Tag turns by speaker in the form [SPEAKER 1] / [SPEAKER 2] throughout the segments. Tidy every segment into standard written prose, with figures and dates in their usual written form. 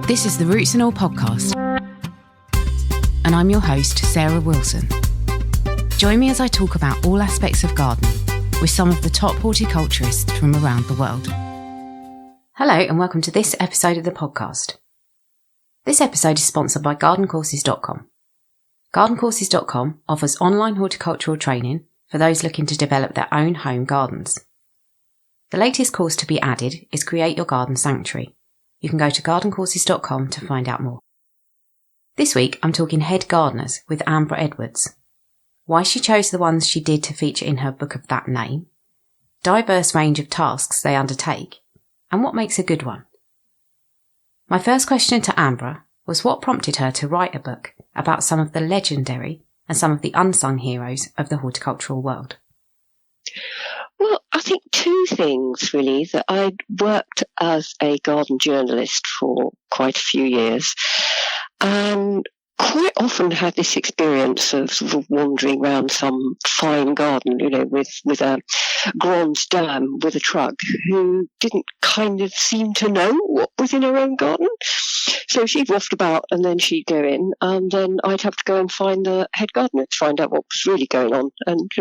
[SPEAKER 1] This is the Roots and All podcast, and I'm your host, Sarah Wilson. Join me as I talk about all aspects of gardening with some of the top horticulturists from around the world. Hello, and welcome to this episode of the podcast. This episode is sponsored by GardenCourses.com. GardenCourses.com offers online horticultural training for those looking to develop their own home gardens. The latest course to be added is Create Your Garden Sanctuary. You can go to gardencourses.com to find out more. This week, I'm talking head gardeners with Ambra Edwards. Why she chose the ones she did to feature in her book of that name, diverse range of tasks they undertake, and what makes a good one. My first question to Ambra was what prompted her to write a book about some of the legendary and some of the unsung heroes of the horticultural world.
[SPEAKER 2] Well, I think two things, really. That I'd worked as a garden journalist for quite a few years and quite often had this experience of sort of wandering around some fine garden, with a grande dame with a truck who didn't kind of seem to know what was in her own garden. So she'd waft about and then she'd go in and then I'd have to go and find the head gardener to find out what was really going on. And,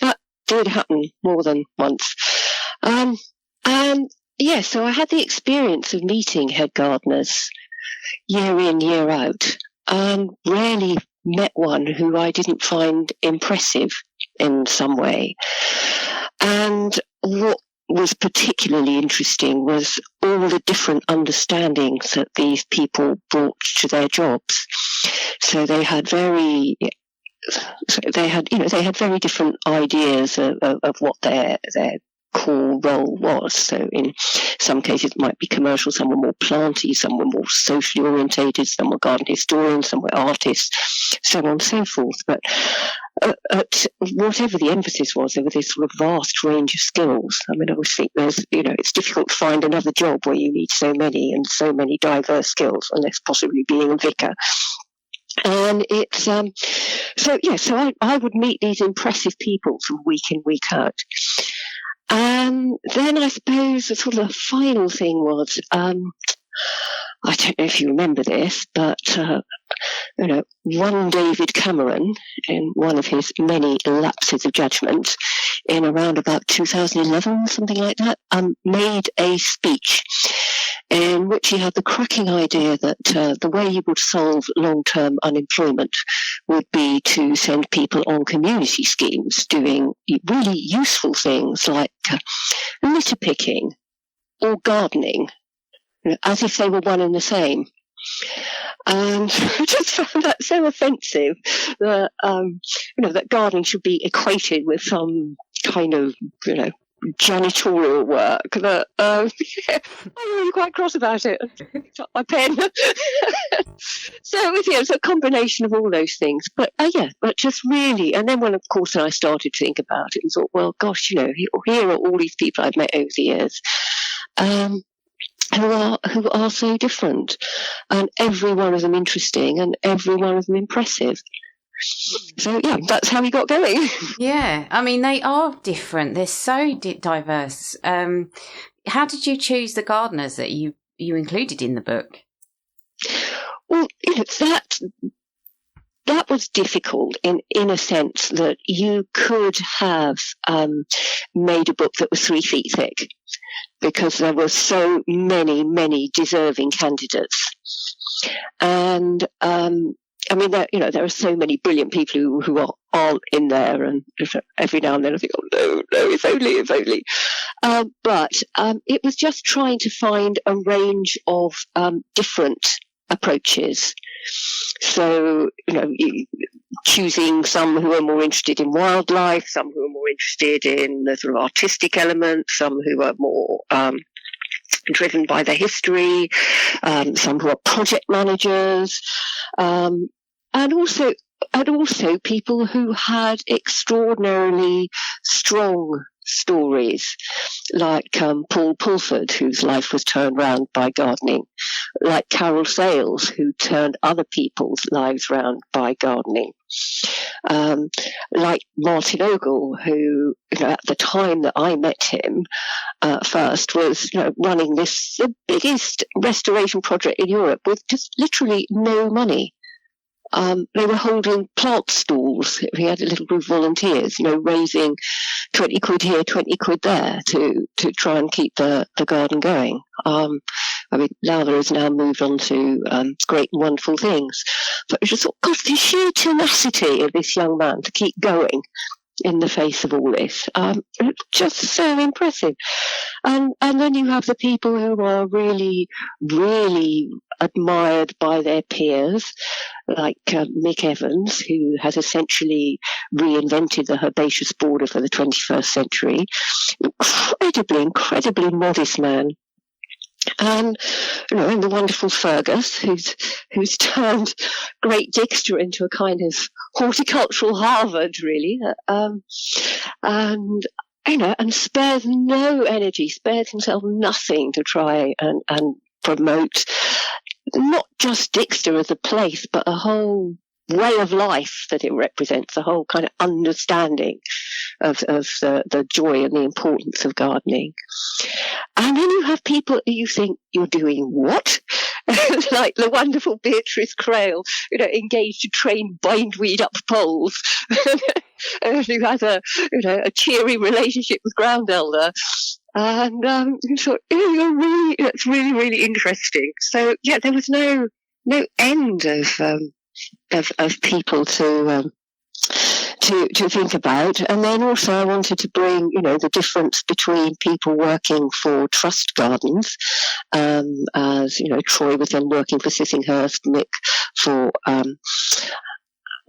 [SPEAKER 2] that did happen more than once. So I had the experience of meeting head gardeners year in, year out, and rarely met one who I didn't find impressive in some way. And what was particularly interesting was all the different understandings that these people brought to their jobs. So they had very different ideas of what their core role was. So in some cases it might be commercial, some were more planty, some were more socially orientated, some were garden historians, some were artists, so on and so forth. But at whatever the emphasis was, there was this sort of vast range of skills. I mean, I always think it's difficult to find another job where you need so many diverse skills, unless possibly being a vicar. And it's, so I would meet these impressive people from week in, week out. And then I suppose the sort of final thing was, I don't know if you remember this, but, one David Cameron, in one of his many lapses of judgment, in around about 2011, something like that, made a speech in which he had the cracking idea that the way you would solve long-term unemployment would be to send people on community schemes doing really useful things like litter picking or gardening, as if they were one and the same. And I just found that so offensive that, that gardening should be equated with some kind of, janitorial work that, I'm really quite cross about it. It's not my pen. So it was, a combination of all those things. But just really, and then when, of course, I started to think about it and thought, well, gosh, here are all these people I've met over the years, who are so different, and every one of them interesting, and every one of them impressive. So that's how we got going.
[SPEAKER 1] Yeah, I mean, they are different. They're so diverse. How did you choose the gardeners that you included in the book?
[SPEAKER 2] Well, that was difficult in a sense that you could have made a book that was 3 feet thick, because there were so many deserving candidates. And there are so many brilliant people who aren't in there, and every now and then I think, oh no, if only. But it was just trying to find a range of different approaches. So, choosing some who are more interested in wildlife, some who are more interested in the sort of artistic element, some who are more driven by the history, some who are project managers, and also people who had extraordinarily strong stories, like Paul Pulford, whose life was turned round by gardening, like Carol Sales, who turned other people's lives round by gardening, like Martin Ogle, who, at the time that I met him first, was running the biggest restoration project in Europe with just literally no money. They were holding plant stalls. He had a little group of volunteers, raising 20 quid here, 20 quid there to try and keep the garden going. Lowther has now moved on to great and wonderful things. But I just thought, gosh, the sheer tenacity of this young man to keep going in the face of all this, just so impressive. And then you have the people who are really, really admired by their peers, like Mick Evans, who has essentially reinvented the herbaceous border for the 21st century. Incredibly modest man. And and the wonderful Fergus, who's turned Great Dixter into a kind of horticultural Harvard, really, and spares no energy, spares himself nothing to try and promote not just Dixter as a place, but a whole way of life that it represents, a whole kind of understanding of the joy and the importance of gardening. And then you have people who you think, you're doing what? Like the wonderful Beatrice Crail, engaged to train bindweed up poles, and who has a cheery relationship with Ground Elder. And so it's really, really interesting. So yeah, there was no end of people to think about. And then also I wanted to bring, the difference between people working for trust gardens, as, Troy was then working for Sissinghurst, Mick for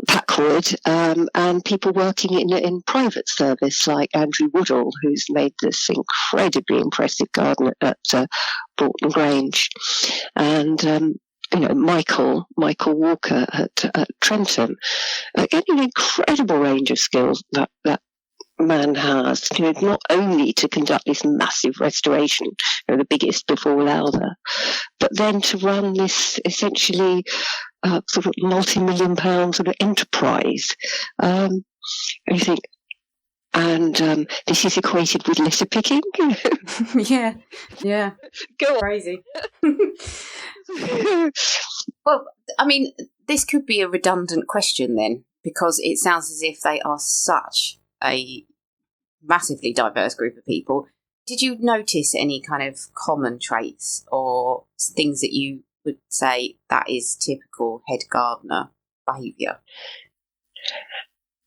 [SPEAKER 2] Packwood, and people working in private service like Andrew Woodall, who's made this incredibly impressive garden at Broughton Grange. And Michael Walker at Trentham, an incredible range of skills that man has, not only to conduct this massive restoration, the biggest before Lowther, but then to run this essentially sort of multi-million pound sort of enterprise. And you think, and this is equated with litter picking.
[SPEAKER 1] Yeah.
[SPEAKER 2] Go on.
[SPEAKER 1] Crazy. Well, this could be a redundant question then, because it sounds as if they are such a massively diverse group of people. Did you notice any kind of common traits or things that you would say that is typical head gardener behaviour?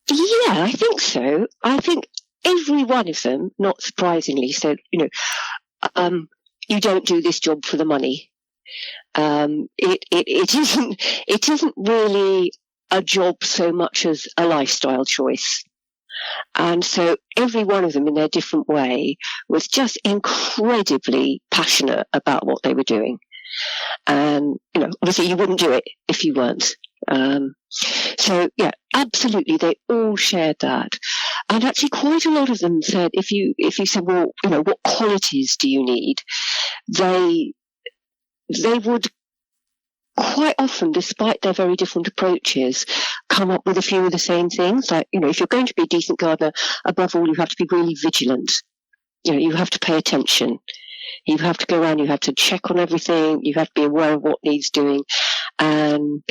[SPEAKER 2] Yeah, I think so. I think every one of them, not surprisingly, said, you don't do this job for the money. It isn't really a job so much as a lifestyle choice. And so every one of them in their different way was just incredibly passionate about what they were doing. And, obviously you wouldn't do it if you weren't. So yeah, absolutely, they all shared that. And actually quite a lot of them said, if you said, well, what qualities do you need? They would quite often, despite their very different approaches, come up with a few of the same things. Like, if you're going to be a decent gardener, above all, you have to be really vigilant. You have to pay attention. You have to go around, you have to check on everything, you have to be aware of what needs doing, and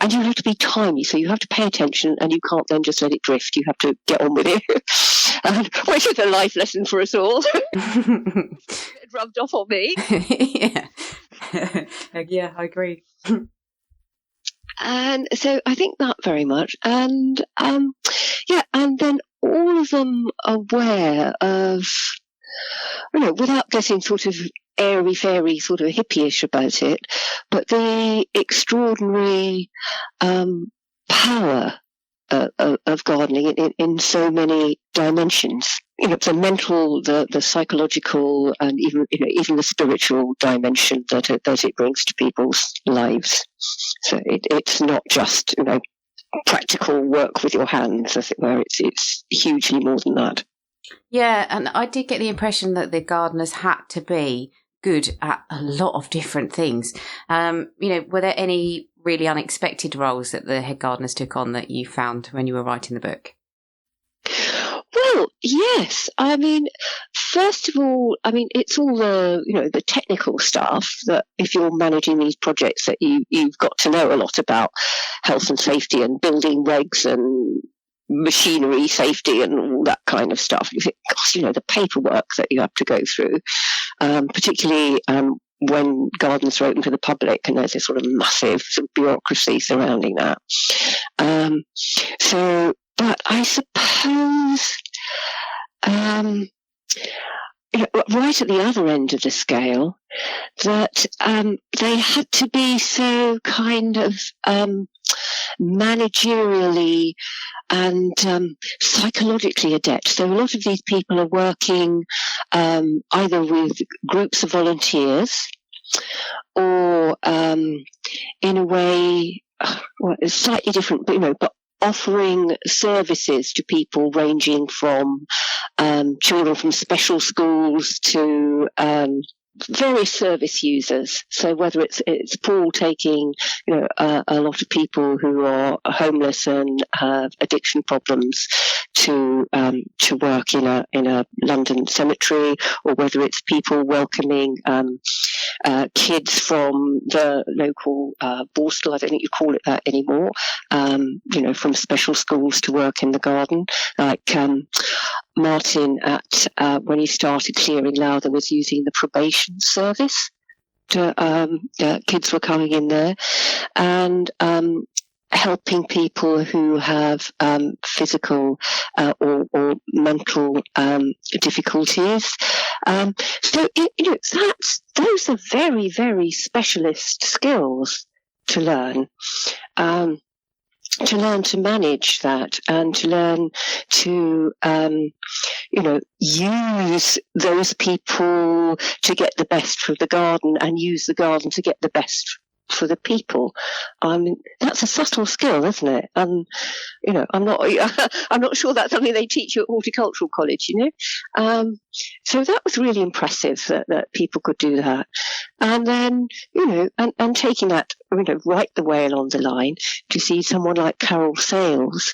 [SPEAKER 2] you have to be timely, so you have to pay attention, and you can't then just let it drift, you have to get on with it. Which is a life lesson for us all. It rubbed off on me.
[SPEAKER 1] Yeah. Yeah, I agree.
[SPEAKER 2] And so I think that very much. And and then all of them aware of, without getting sort of airy-fairy, sort of hippie-ish about it, but the extraordinary power of gardening in so many dimensions. The mental, the psychological, and even the spiritual dimension that it brings to people's lives. So it's not just practical work with your hands, as it were. It's hugely more than that.
[SPEAKER 1] Yeah, and I did get the impression that the gardeners had to be good at a lot of different things. Were there any really unexpected roles that the head gardeners took on that you found when you were writing the book?
[SPEAKER 2] Well, yes. I mean, first of all, it's all the technical stuff that if you're managing these projects that you've got to know a lot about health and safety and building regs and machinery safety and all that kind of stuff. You think, gosh, the paperwork that you have to go through, particularly when gardens are open to the public and there's this sort of massive bureaucracy surrounding that. But I suppose, right at the other end of the scale, that they had to be so kind of managerially and psychologically adept. So a lot of these people are working either with groups of volunteers or in a way, it's slightly different, but offering services to people ranging from children from special schools to various service users. So whether it's Paul taking a lot of people who are homeless and have addiction problems to work in a London cemetery, or whether it's people welcoming kids from the local Borstal, I don't think you call it that anymore, from special schools to work in the garden, like Martin when he started Clearing Lowther was using the probation service. Kids were coming in there and helping people who have physical or mental difficulties. Those are very, very specialist skills to learn. To learn to manage that and to learn to, use those people to get the best for the garden and use the garden to get the best for the people. That's a subtle skill, isn't it? I'm not sure that's something they teach you at horticultural college, So that was really impressive that people could do that. And then, and taking that, right the way along the line to see someone like Carol Sales,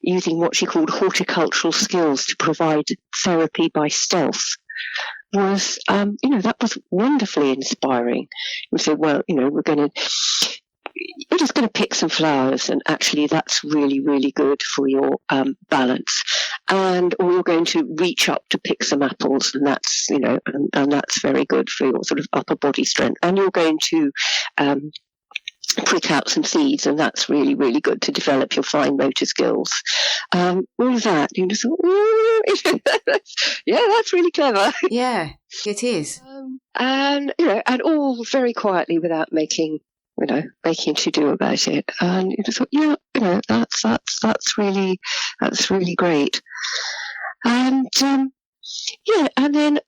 [SPEAKER 2] using what she called horticultural skills to provide therapy by stealth. Was, that was wonderfully inspiring. We said, well, we're just going to pick some flowers, and actually that's really, really good for your balance. Or you're going to reach up to pick some apples, and that's, and that's very good for your sort of upper body strength. And you're going to prick out some seeds, and that's really, really good to develop your fine motor skills. All of that, you just thought, yeah, that's really clever.
[SPEAKER 1] Yeah, it is.
[SPEAKER 2] And all very quietly without making to do about it. And you just thought, that's really great. And and then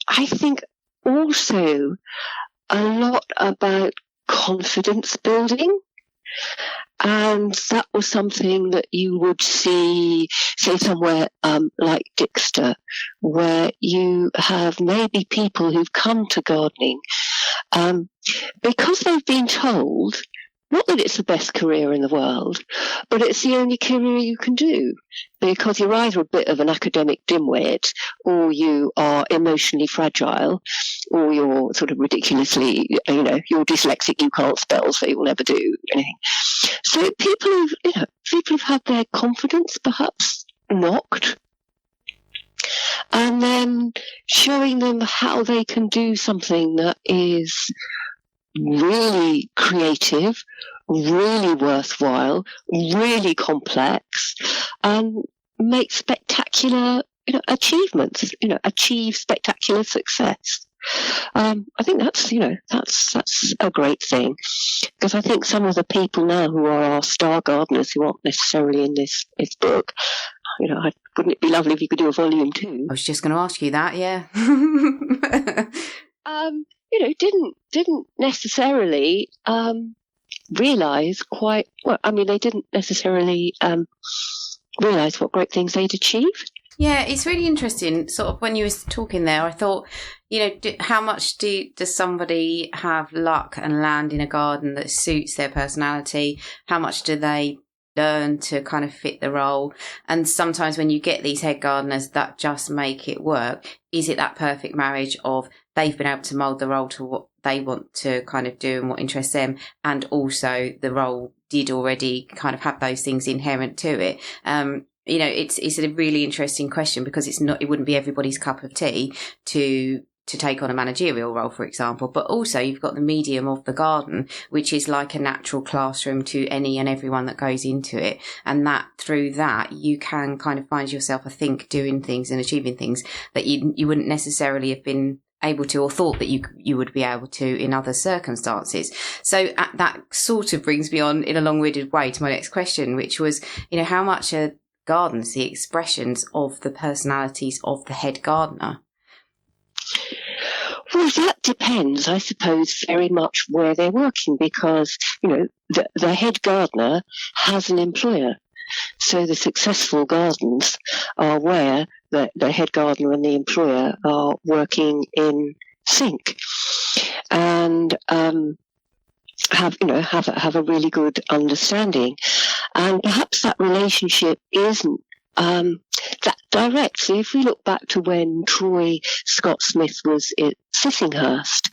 [SPEAKER 2] I think also a lot about confidence building. And that was something that you would see, say, somewhere like Dixter, where you have maybe people who've come to gardening because they've been told, not that it's the best career in the world, but it's the only career you can do, because you're either a bit of an academic dimwit, or you are emotionally fragile, or you're sort of ridiculously, you're dyslexic, you can't spell, so you'll never do anything. So people have had their confidence perhaps knocked, and then showing them how they can do something that is really creative, really worthwhile, really complex, and make spectacular achievements, achieve spectacular success. I think that's a great thing, because I think some of the people now who are our star gardeners, who aren't necessarily in this book, wouldn't it be lovely if you could do a volume 2?
[SPEAKER 1] I was just going to ask you that, yeah.
[SPEAKER 2] Didn't necessarily realise quite well. I mean, they didn't necessarily realise what great things they'd achieved.
[SPEAKER 1] Yeah, it's really interesting. Sort of when you were talking there, I thought, how much does somebody have luck and land in a garden that suits their personality? How much do they learn to kind of fit the role? And sometimes when you get these head gardeners that just make it work, is it that perfect marriage of they've been able to mould the role to what they want to kind of do and what interests them, and also the role did already kind of have those things inherent to it? It's a really interesting question, because it wouldn't be everybody's cup of tea to take on a managerial role, for example. But also you've got the medium of the garden, which is like a natural classroom to any and everyone that goes into it. And that through that, you can kind of find yourself, I think, doing things and achieving things that you wouldn't necessarily have been able to, or thought that you would be able to in other circumstances. So that sort of brings me on in a long-winded way to my next question, which was, how much are gardens the expressions of the personalities of the head gardener?
[SPEAKER 2] Well, that depends, I suppose, very much where they're working, because, the head gardener has an employer. So the successful gardens are where the head gardener and the employer are working in sync, and have a really good understanding. And perhaps that relationship isn't that direct. So if we look back to when Troy Scott Smith was at Sissinghurst,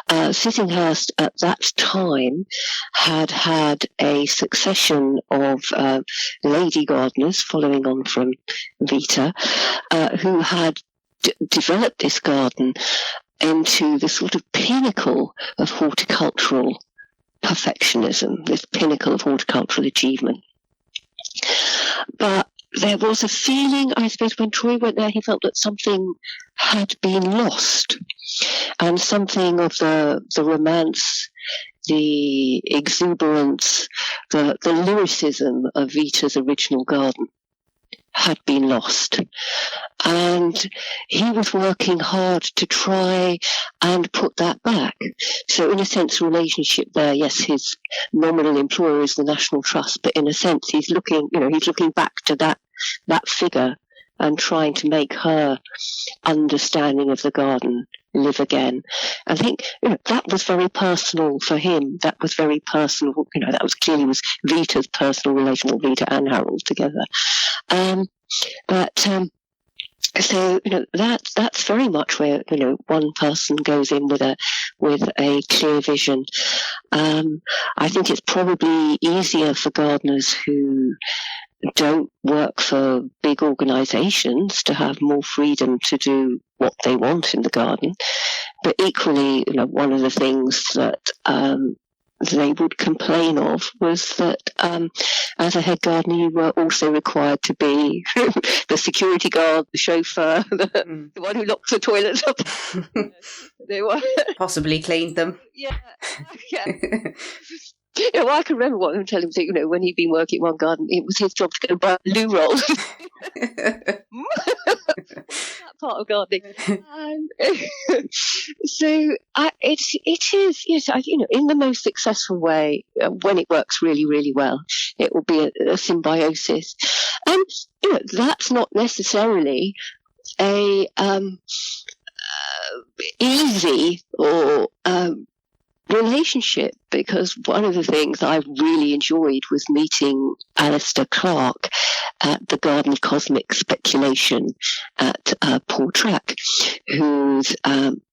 [SPEAKER 2] Sissinghurst at that time had a succession of lady gardeners following on from Vita, who had developed this garden into the sort of pinnacle of horticultural perfectionism, this pinnacle of horticultural achievement. But there was a feeling, I suppose, when Troy went there, he felt that something had been lost, and something of the romance, the exuberance, the lyricism of Vita's original garden had been lost. And he was working hard to try and put that back. So in a sense, relationship there, yes, his nominal employer is the National Trust, but in a sense, he's looking back to that figure and trying to make her understanding of the garden live again. I think that was very personal for him. That was very personal. That was clearly was Vita's personal relation, or Vita and Harold together. So that's very much where one person goes in with a clear vision. I think it's probably easier for gardeners who don't work for big organizations to have more freedom to do what they want in the garden. But equally, one of the things that they would complain of was that as a head gardener, you were also required to be the security guard, the chauffeur, the one who locks the toilets up. They were
[SPEAKER 1] possibly cleaned them.
[SPEAKER 2] Yeah. I can remember what I'm telling him. When he'd been working in one garden, it was his job to go buy loo rolls. That part of gardening. So it is, yes, in the most successful way, when it works really, really well, it will be a symbiosis. And that's not necessarily a easy or relationship, because one of the things I really enjoyed was meeting Alistair Clark at the Garden of Cosmic Speculation at Portrack, whose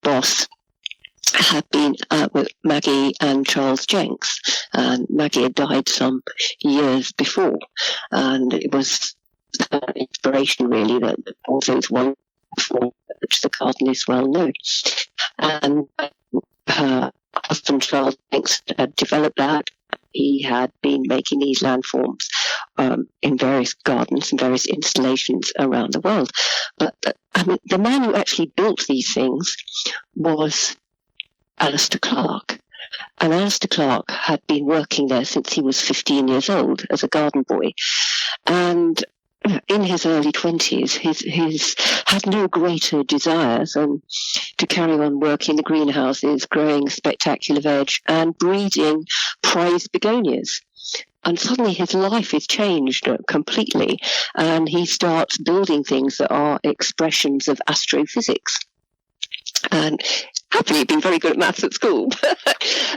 [SPEAKER 2] boss had been with Maggie and Charles Jenks, and Maggie had died some years before, and it was inspiration really that also is one for which the garden is well known, and her husband Charles Jenks had developed that. He had been making these landforms in various gardens and various installations around the world. But the man who actually built these things was Alistair Clark. And Alistair Clark had been working there since he was 15 years old as a garden boy. And in his early 20s, he's had no greater desire than to carry on working in the greenhouses, growing spectacular veg and breeding prize begonias. suddenly his life is changed completely, and he starts building things that are expressions of astrophysics. And happily he'd been very good at maths at school.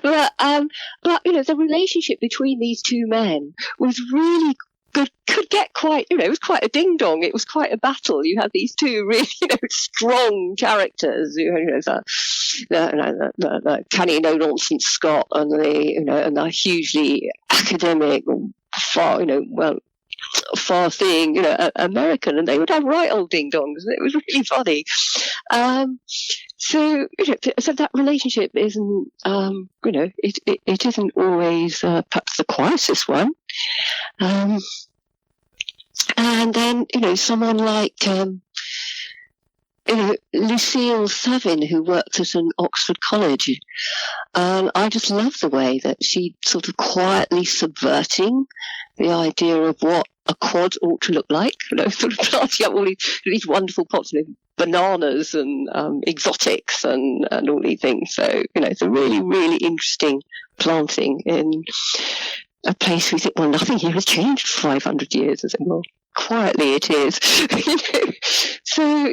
[SPEAKER 2] but the relationship between these two men was really good, could get quite, it was quite a ding-dong. It was quite a battle. You had these two really, strong characters, the canny no-nonsense Scott and the hugely academic, far-seeing, American, and they would have right old ding-dongs. It was really funny. So that relationship isn't, it isn't always perhaps the quietest one. And then, someone like, Lucille Savin, who worked at an Oxford college. I just love the way that she sort of quietly subverting the idea of what a quad ought to look like, sort of planting up all these wonderful pots of bananas and exotics and all these things. So, it's a really, really interesting planting in a place we think, well, nothing here has changed for 500 years. I said, well, quietly it is. So,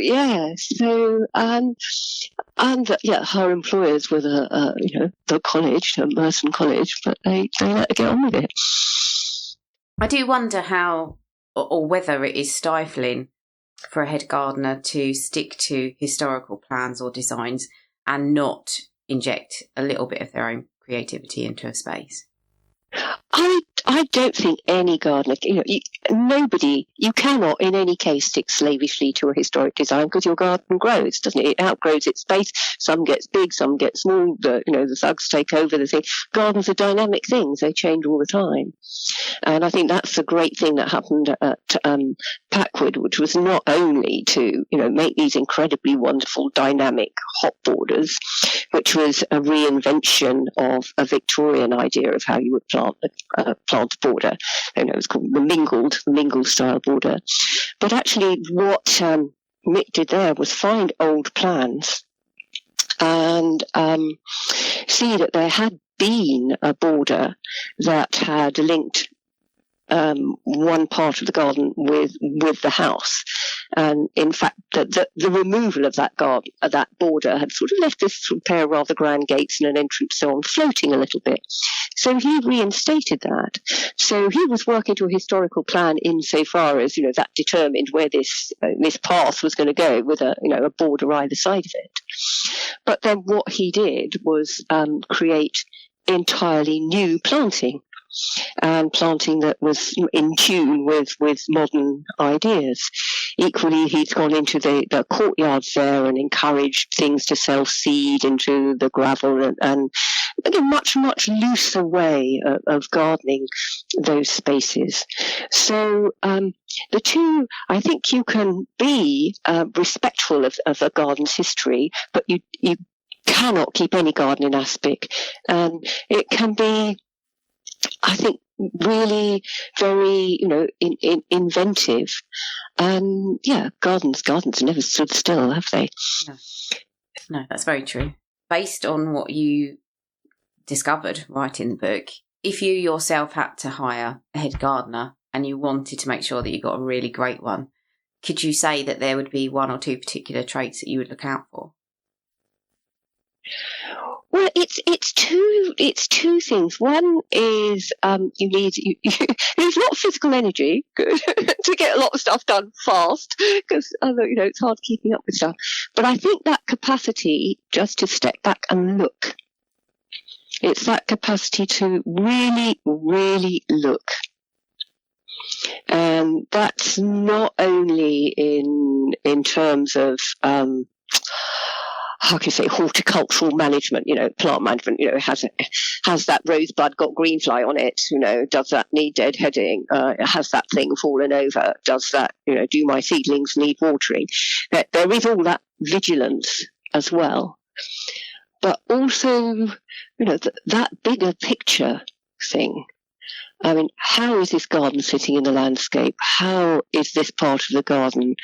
[SPEAKER 2] her employers were the college, Merton College, but they let her get on with it.
[SPEAKER 1] I do wonder how, or whether it is stifling for a head gardener to stick to historical plans or designs and not inject a little bit of their own creativity into a space.
[SPEAKER 2] I don't think any gardener, nobody, you cannot in any case stick slavishly to a historic design, because your garden grows, doesn't it? It outgrows its space. Some gets big, some get small. The thugs take over the thing. Gardens are dynamic things; they change all the time. And I think that's the great thing that happened at Packwood, which was not only to make these incredibly wonderful dynamic hop borders, which was a reinvention of a Victorian idea of how you would plant a border. It was called the mingled style border. But actually what Mick did there was find old plans and see that there had been a border that had linked one part of the garden with the house, and in fact the removal of that border had sort of left this sort of pair of rather grand gates and an entrance so on floating a little bit. So he reinstated that. So he was working to a historical plan insofar as that determined where this path was going to go, with a border either side of it. But then what he did was create entirely new planting. And planting that was in tune with modern ideas. Equally, he's gone into the courtyards there and encouraged things to self-seed into the gravel and again, much looser way of gardening those spaces. So the two, I think you can be respectful of a garden's history, but you cannot keep any garden in aspic. And it can be, I think, really very, inventive. And gardens never stood still, have they?
[SPEAKER 1] No, that's very true. Based on what you discovered writing the book, if you yourself had to hire a head gardener and you wanted to make sure that you got a really great one, could you say that there would be one or two particular traits that you would look out for?
[SPEAKER 2] Well, it's two things. One is you need there's a lot of physical energy to get a lot of stuff done fast, because it's hard keeping up with stuff. But I think that capacity just to step back and look. It's that capacity to really, really look. And that's not only in terms of how can you say, horticultural management, plant management, has that rosebud got greenfly on it? Does that need deadheading? Has that thing fallen over? Does that, do my seedlings need watering? There is all that vigilance as well. But also, that bigger picture thing. I mean, how is this garden sitting in the landscape? How is this part of the garden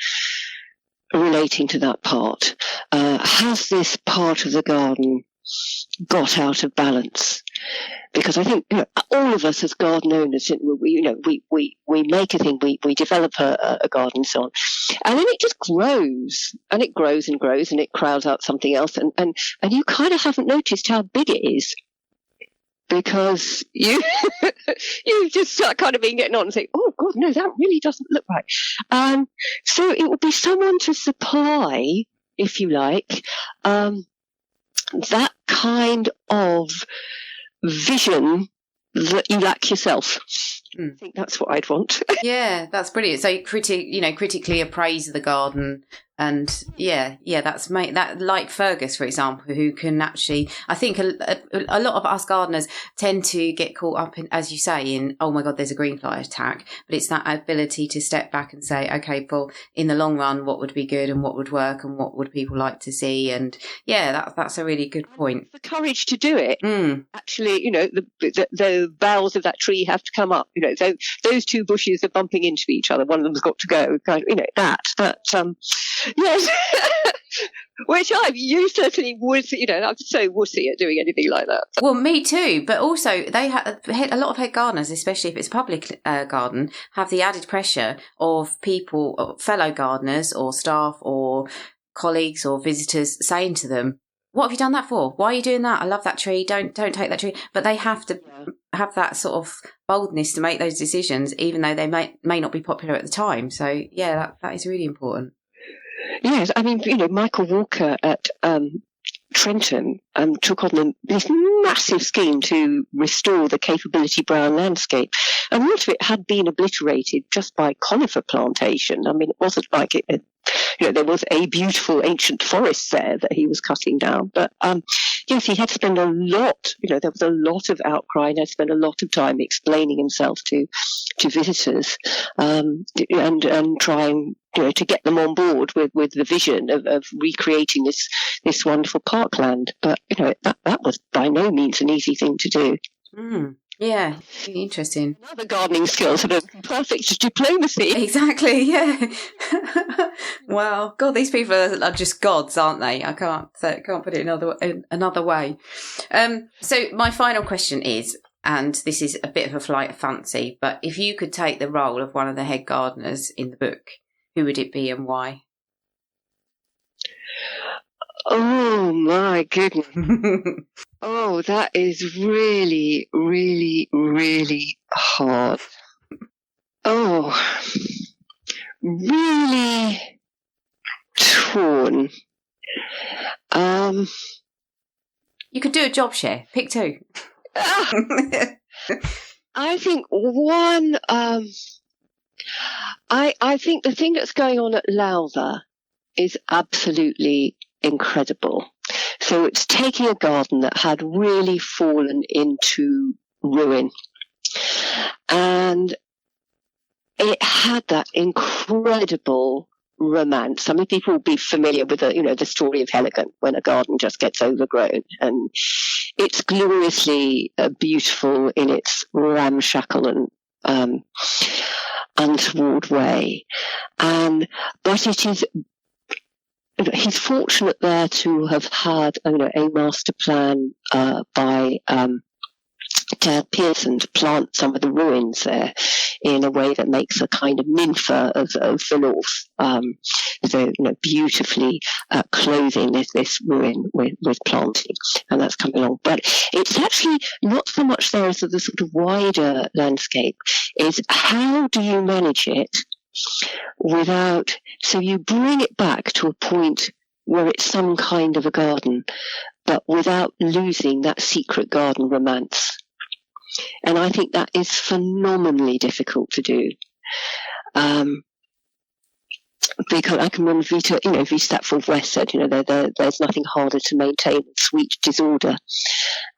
[SPEAKER 2] relating to that part? Has this part of the garden got out of balance? because I think all of us as garden owners, we make a thing, we develop a garden and so on, and then it just grows and it grows and grows and it crowds out something else, and you kind of haven't noticed how big it is. Because you just start kind of being getting on and say, oh God, no, that really doesn't look right. So it would be someone to supply, if you like, that kind of vision that you lack yourself. I think that's what I'd want.
[SPEAKER 1] Yeah, that's brilliant. So critically appraise the garden. And that's that, like Fergus, for example, who can actually, I think a lot of us gardeners tend to get caught up in, as you say, in, oh my God, there's a greenfly attack. But it's that ability to step back and say, okay, well, in the long run, what would be good and what would work and what would people like to see? And that's a really good point.
[SPEAKER 2] The courage to do it. Actually, the boughs of that tree have to come up. Those two bushes are bumping into each other. One of them's got to go. Yes, which you certainly would. I'm so wussy at doing anything like that.
[SPEAKER 1] Well, me too. But also, they have a lot of head gardeners, especially if it's a public garden, have the added pressure of people, fellow gardeners, or staff, or colleagues, or visitors saying to them, "What have you done that for? Why are you doing that? I love that tree. Don't take that tree." But they have to have that sort of boldness to make those decisions, even though they may not be popular at the time. So that is really important.
[SPEAKER 2] Yes, I mean, Michael Walker at Trentham took on this massive scheme to restore the Capability Brown landscape. And much of it had been obliterated just by conifer plantation. I mean, it wasn't like there was a beautiful ancient forest there that he was cutting down. But yes, he had to spend a lot, there was a lot of outcry, and had spent a lot of time explaining himself to visitors and trying to get them on board with the vision of recreating this wonderful parkland. But that was by no means an easy thing to do.
[SPEAKER 1] Yeah, really interesting.
[SPEAKER 2] Another gardening skill, sort of perfect diplomacy.
[SPEAKER 1] Exactly, yeah. Well, God, these people are just gods, aren't they? I can't put it another way. So my final question is, and this is a bit of a flight of fancy, but if you could take the role of one of the head gardeners in the book, who would it be and why?
[SPEAKER 2] Oh my goodness. Oh, that is really, really, really hard. Oh, really torn.
[SPEAKER 1] You could do a job share. Pick two.
[SPEAKER 2] I think one, I think the thing that's going on at Lowther is absolutely incredible. So it's taking a garden that had really fallen into ruin, and it had that incredible romance. I mean, people will be familiar with the story of Heligan, when a garden just gets overgrown, and it's gloriously beautiful in its ramshackle and untoward way, but it is. He's fortunate there to have had a master plan by Dad Pearson to plant some of the ruins there in a way that makes a kind of nympha of the north. So beautifully clothing this ruin with planting, and that's coming along. But it's actually not so much there as the sort of wider landscape is how do you manage it so you bring it back to a point where it's some kind of a garden, but without losing that secret garden romance. And I think that is phenomenally difficult to do. Because I can remember V Stapford West said, there's nothing harder to maintain than sweet disorder.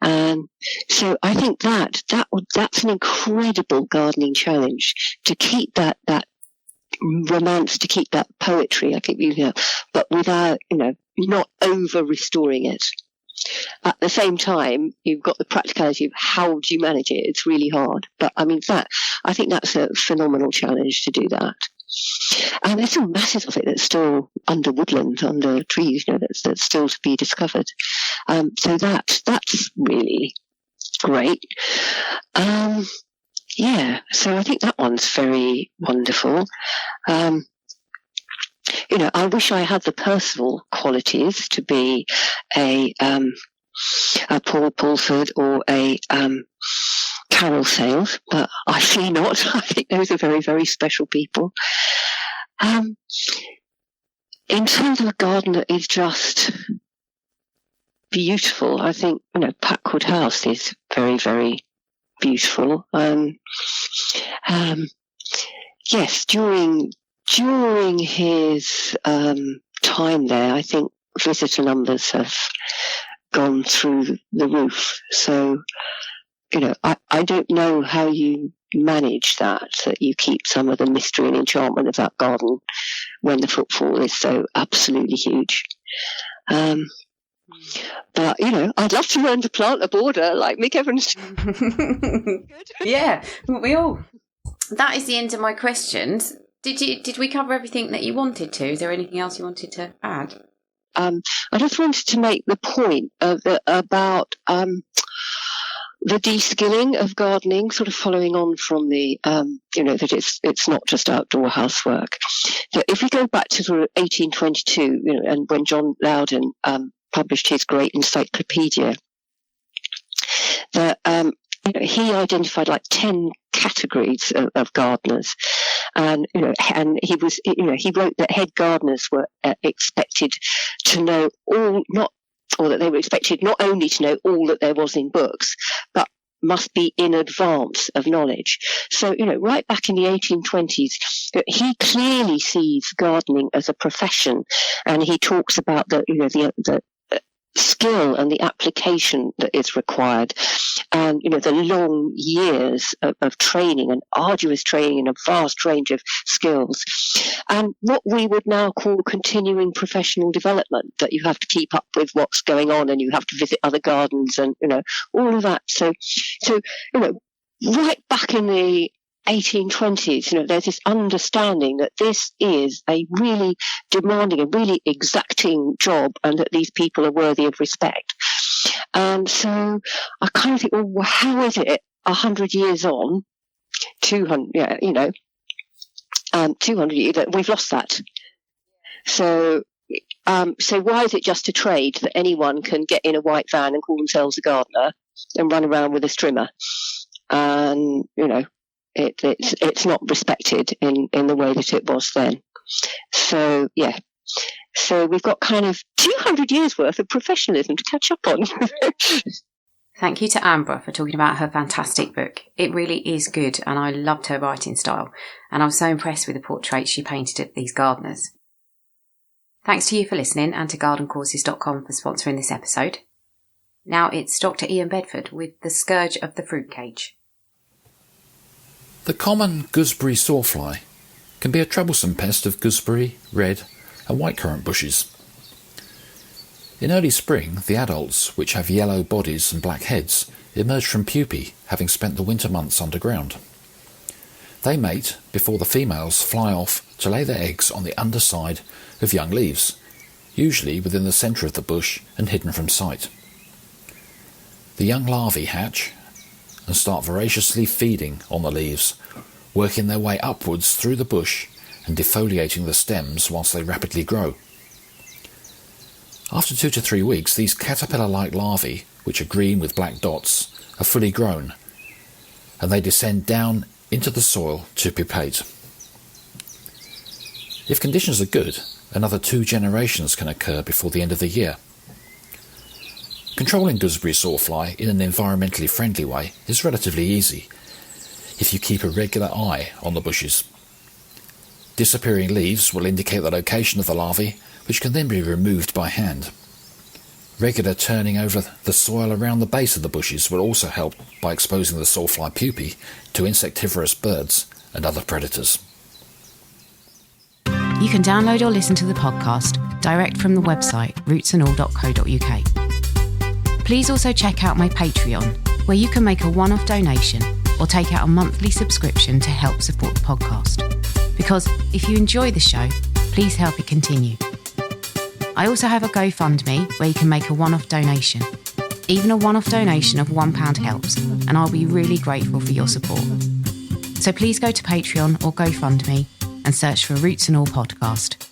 [SPEAKER 2] And so I think that's an incredible gardening challenge, to keep that romance, to keep that poetry, but without, not over restoring it. At the same time, you've got the practicality of how do you manage it. It's really hard. But I think that's a phenomenal challenge to do that. And there's still masses of it that's still under woodland, under trees, that's still to be discovered. So that's really great. So I think that one's very wonderful. I wish I had the personal qualities to be a Paul Pulford or a Carol Sales, but I see not. I think those are very, very special people. In terms of a garden that is just beautiful, I think, Packwood House is very, very beautiful. Yes, during his time there, I think visitor numbers have gone through the roof. So, I don't know how you manage that you keep some of the mystery and enchantment of that garden when the footfall is so absolutely huge. But, I'd love to learn to plant a border like Mick Evans.
[SPEAKER 1] Yeah, we all. That is the end of my questions. Did we cover everything that you wanted to? Is there anything else you wanted to add?
[SPEAKER 2] I just wanted to make the point about the de-skilling of gardening, sort of following on from the, that it's not just outdoor housework. That if we go back to sort of 1822, and when John Loudon published his great encyclopedia, that he identified like 10 categories of gardeners, and he wrote that head gardeners were expected to know they were expected not only to know all that there was in books, but must be in advance of knowledge. So, right back in the 1820s, he clearly sees gardening as a profession, and he talks about the skill and the application that is required, and the long years of training and arduous training in a vast range of skills, and what we would now call continuing professional development, that you have to keep up with what's going on and you have to visit other gardens and all of that. So right back in the 1820s, there's this understanding that this is a really demanding, a really exacting job, and that these people are worthy of respect. And so I kind of think, well, how is it 100 years on, 200 years, that we've lost that? So why is it just a trade that anyone can get in a white van and call themselves a gardener and run around with a strimmer? And, it's not respected in the way that it was then. So, yeah. So we've got kind of 200 years worth of professionalism to catch up on.
[SPEAKER 1] Thank you to Amber for talking about her fantastic book. It really is good, and I loved her writing style. And I was so impressed with the portraits she painted of these gardeners. Thanks to you for listening, and to gardencourses.com for sponsoring this episode. Now it's Dr. Ian Bedford with The Scourge of the Fruit Cage.
[SPEAKER 3] The common gooseberry sawfly can be a troublesome pest of gooseberry, red and whitecurrant bushes. In early spring, the adults, which have yellow bodies and black heads, emerge from pupae, having spent the winter months underground. They mate before the females fly off to lay their eggs on the underside of young leaves, usually within the centre of the bush and hidden from sight. The young larvae hatch and start voraciously feeding on the leaves, working their way upwards through the bush and defoliating the stems whilst they rapidly grow. After 2 to 3 weeks, these caterpillar-like larvae, which are green with black dots, are fully grown, and they descend down into the soil to pupate. If conditions are good, another 2 generations can occur before the end of the year. Controlling gooseberry sawfly in an environmentally friendly way is relatively easy if you keep a regular eye on the bushes. Disappearing leaves will indicate the location of the larvae, which can then be removed by hand. Regular turning over the soil around the base of the bushes will also help by exposing the sawfly pupae to insectivorous birds and other predators.
[SPEAKER 1] You can download or listen to the podcast direct from the website rootsandall.co.uk. Please also check out my Patreon, where you can make a one-off donation or take out a monthly subscription to help support the podcast. Because if you enjoy the show, please help it continue. I also have a GoFundMe where you can make a one-off donation. Even a one-off donation of £1 helps, and I'll be really grateful for your support. So please go to Patreon or GoFundMe and search for Roots and All Podcast.